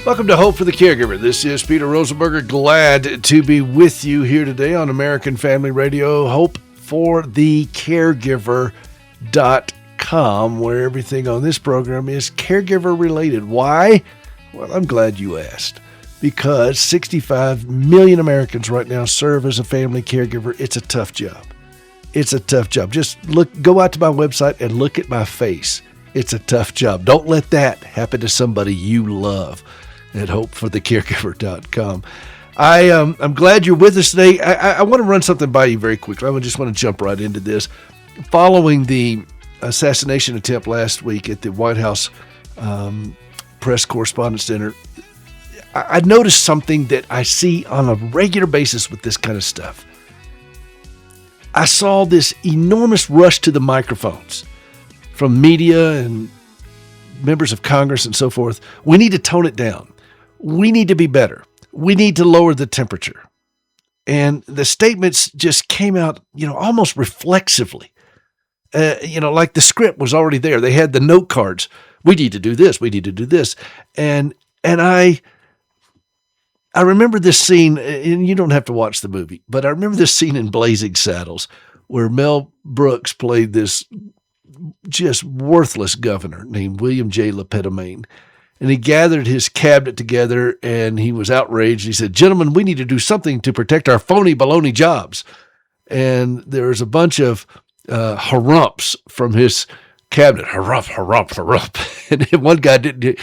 Welcome to Hope for the Caregiver. This is Peter Rosenberger. Glad to be with you here today on American Family Radio. Hope for the Caregiver.com, where everything on this program is caregiver related. Why? Well, I'm glad you asked. Because 65 million Americans right now serve as a family caregiver. It's a tough job. It's a tough job. Just go out to my website and look at my face. It's a tough job. Don't let that happen to somebody you love at hopeforthecaregiver.com. I'm glad you're with us today. I want to run something by you very quickly. I just want to jump right into this. Following the assassination attempt last week at the White House Press Correspondence Center, I noticed something that I see on a regular basis with this kind of stuff. I saw this enormous rush to the microphones from media and members of Congress and so forth. We need to tone it down. We need to be better. We need to lower the temperature. And the statements just came out, almost reflexively. Like the script was already there. They had the note cards. We need to do this. We need to do this. And I remember this scene, and you don't have to watch the movie, but I remember this scene in Blazing Saddles where Mel Brooks played this just worthless governor named William J. LePetomane. And he gathered his cabinet together and he was outraged. He said, "Gentlemen, we need to do something to protect our phony baloney jobs." And there was a bunch of harumps from his cabinet. Harump, harump, harump. And one guy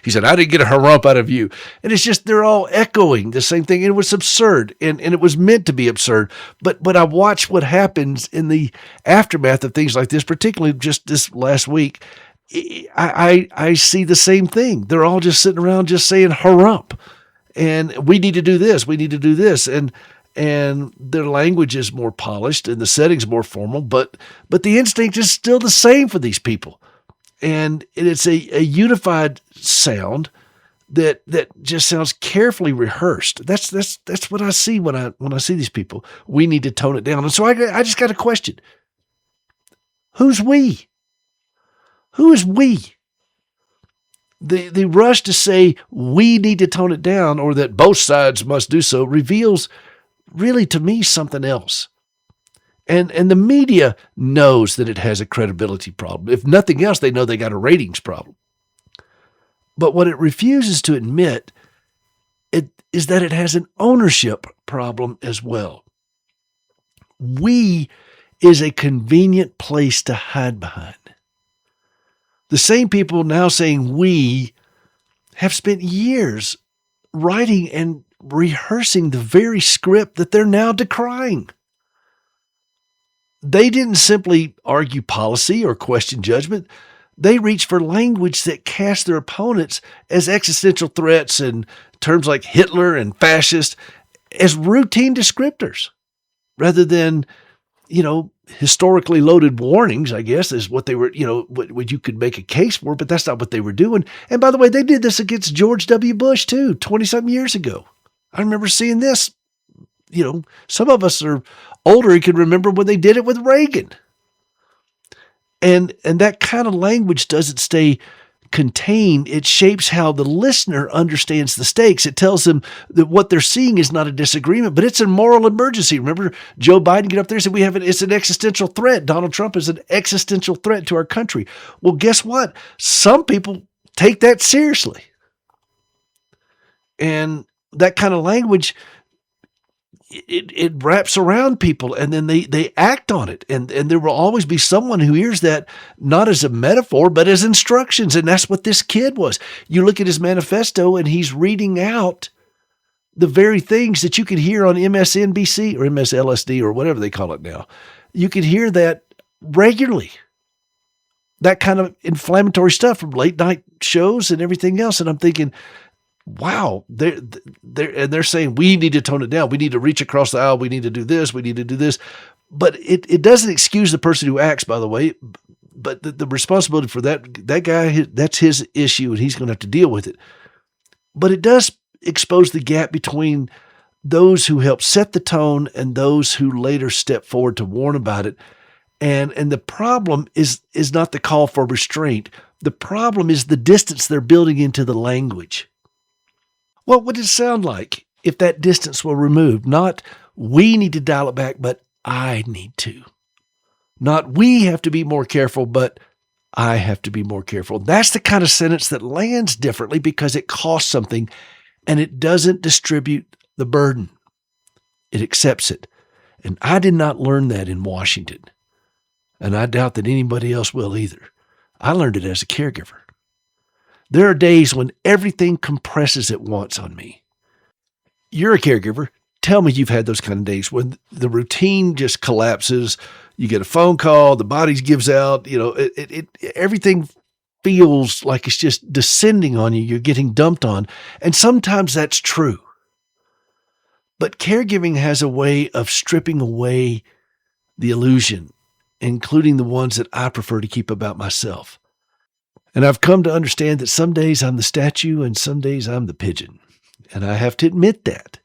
he said, "I didn't get a harump out of you." And it's just, they're all echoing the same thing. And it was absurd. And it was meant to be absurd. But I watched what happens in the aftermath of things like this, particularly just this last week. I see the same thing. They're all just sitting around just saying harump. And we need to do this. We need to do this. And their language is more polished and the setting's more formal, but the instinct is still the same for these people. And it's a unified sound that just sounds carefully rehearsed. That's what I see when I see these people. We need to tone it down. And so I just got a question. Who's we? Who is we? The rush to say we need to tone it down or that both sides must do so reveals really, to me, something else. And the media knows that it has a credibility problem. If nothing else, they know they got a ratings problem. But what it refuses to admit is that it has an ownership problem as well. We is a convenient place to hide behind. The same people now saying we have spent years writing and rehearsing the very script that they're now decrying. They didn't simply argue policy or question judgment. They reached for language that cast their opponents as existential threats and terms like Hitler and fascist as routine descriptors rather than, historically loaded warnings, I guess, is what they were, what you could make a case for, but that's not what they were doing. And by the way, they did this against George W. Bush too, 20-something years ago. I remember seeing this. Some of us are older and can remember when they did it with Reagan. And that kind of language doesn't stay contained. It shapes how the listener understands the stakes. It tells them that what they're seeing is not a disagreement, but it's a moral emergency. Remember Joe Biden get up there and said, it's an existential threat. Donald Trump is an existential threat to our country. Well, guess what? Some people take that seriously. And that kind of language, it wraps around people and then they act on it. And there will always be someone who hears that not as a metaphor, but as instructions. And that's what this kid was. You look at his manifesto and he's reading out the very things that you could hear on MSNBC or MSLSD or whatever they call it now. You could hear that regularly. That kind of inflammatory stuff from late night shows and everything else. And I'm thinking, wow, they're saying we need to tone it down. We need to reach across the aisle. We need to do this. We need to do this. But it doesn't excuse the person who acts, by the way. But the responsibility for that guy, that's his issue, and he's going to have to deal with it. But it does expose the gap between those who help set the tone and those who later step forward to warn about it. And the problem is not the call for restraint. The problem is the distance they're building into the language. What would it sound like if that distance were removed? Not we need to dial it back, but I need to. Not we have to be more careful, but I have to be more careful. That's the kind of sentence that lands differently because it costs something and it doesn't distribute the burden. It accepts it. And I did not learn that in Washington. And I doubt that anybody else will either. I learned it as a caregiver. There are days when everything compresses at once on me. You're a caregiver. Tell me you've had those kind of days when the routine just collapses. You get a phone call, the body gives out, everything feels like it's just descending on you. You're getting dumped on. And sometimes that's true. But caregiving has a way of stripping away the illusion, including the ones that I prefer to keep about myself. And I've come to understand that some days I'm the statue and some days I'm the pigeon. And I have to admit that.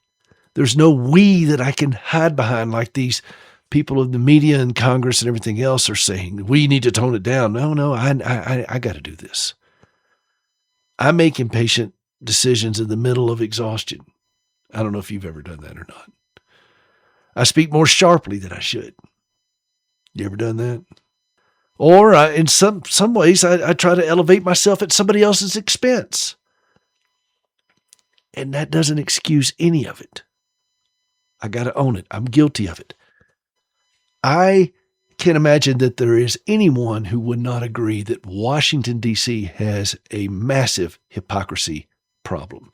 There's no we that I can hide behind like these people of the media and Congress and everything else are saying. We need to tone it down. No, I got to do this. I make impatient decisions in the middle of exhaustion. I don't know if you've ever done that or not. I speak more sharply than I should. You ever done that? Or in some ways, I try to elevate myself at somebody else's expense. And that doesn't excuse any of it. I got to own it. I'm guilty of it. I can't imagine that there is anyone who would not agree that Washington, D.C. has a massive hypocrisy problem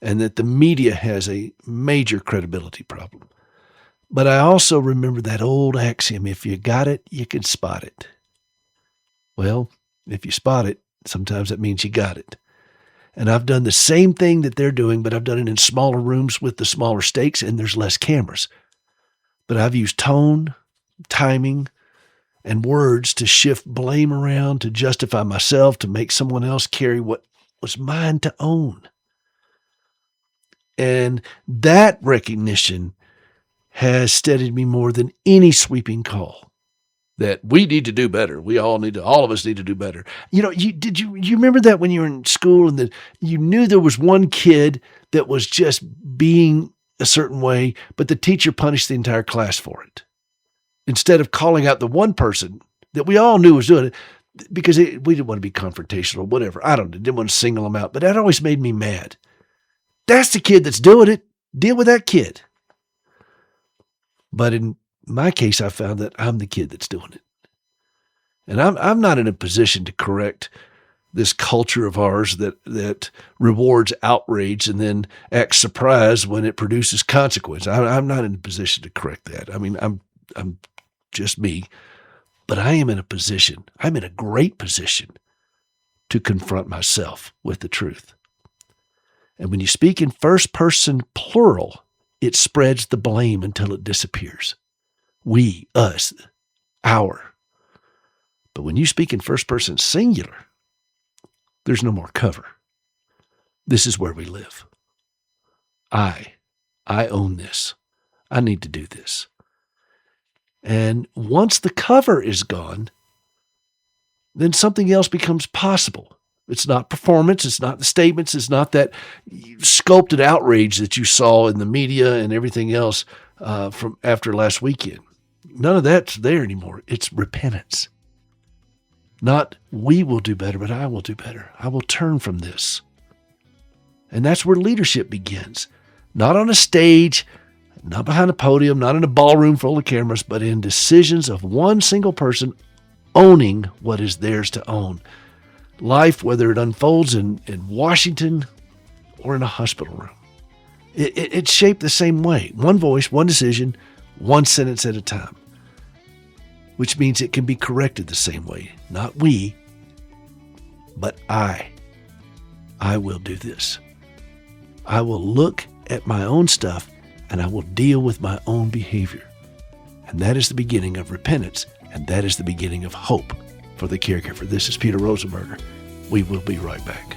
and that the media has a major credibility problem. But I also remember that old axiom, if you got it, you can spot it. Well, if you spot it, sometimes that means you got it. And I've done the same thing that they're doing, but I've done it in smaller rooms with the smaller stakes and there's less cameras. But I've used tone, timing, and words to shift blame around, to justify myself, to make someone else carry what was mine to own. And that recognition has steadied me more than any sweeping call that we need to do better. All of us need to do better. You remember that when you were in school and that you knew there was one kid that was just being a certain way, but the teacher punished the entire class for it. Instead of calling out the one person that we all knew was doing it, because we didn't want to be confrontational, whatever. Didn't want to single them out, but that always made me mad. That's the kid that's doing it. Deal with that kid. But in my case, I found that I'm the kid that's doing it. And I'm not in a position to correct this culture of ours that rewards outrage and then acts surprised when it produces consequence. I'm not in a position to correct that. I mean, I'm just me, but I'm in a great position to confront myself with the truth. And when you speak in first person plural, it spreads the blame until it disappears. We, us, our. But when you speak in first person singular, there's no more cover. This is where we live. I own this. I need to do this. And once the cover is gone, then something else becomes possible. It's not performance. It's not the statements. It's not that sculpted outrage that you saw in the media and everything else from after last weekend. None of that's there anymore. It's repentance. Not we will do better, but I will do better. I will turn from this. And that's where leadership begins. Not on a stage, not behind a podium, not in a ballroom full of cameras, but in decisions of one single person owning what is theirs to own. Life, whether it unfolds in Washington or in a hospital room. It's shaped the same way. One voice, one decision, one sentence at a time. Which means it can be corrected the same way. Not we, but I. I will do this. I will look at my own stuff and I will deal with my own behavior. And that is the beginning of repentance, and that is the beginning of hope for the caregiver. This is Peter Rosenberger. We will be right back.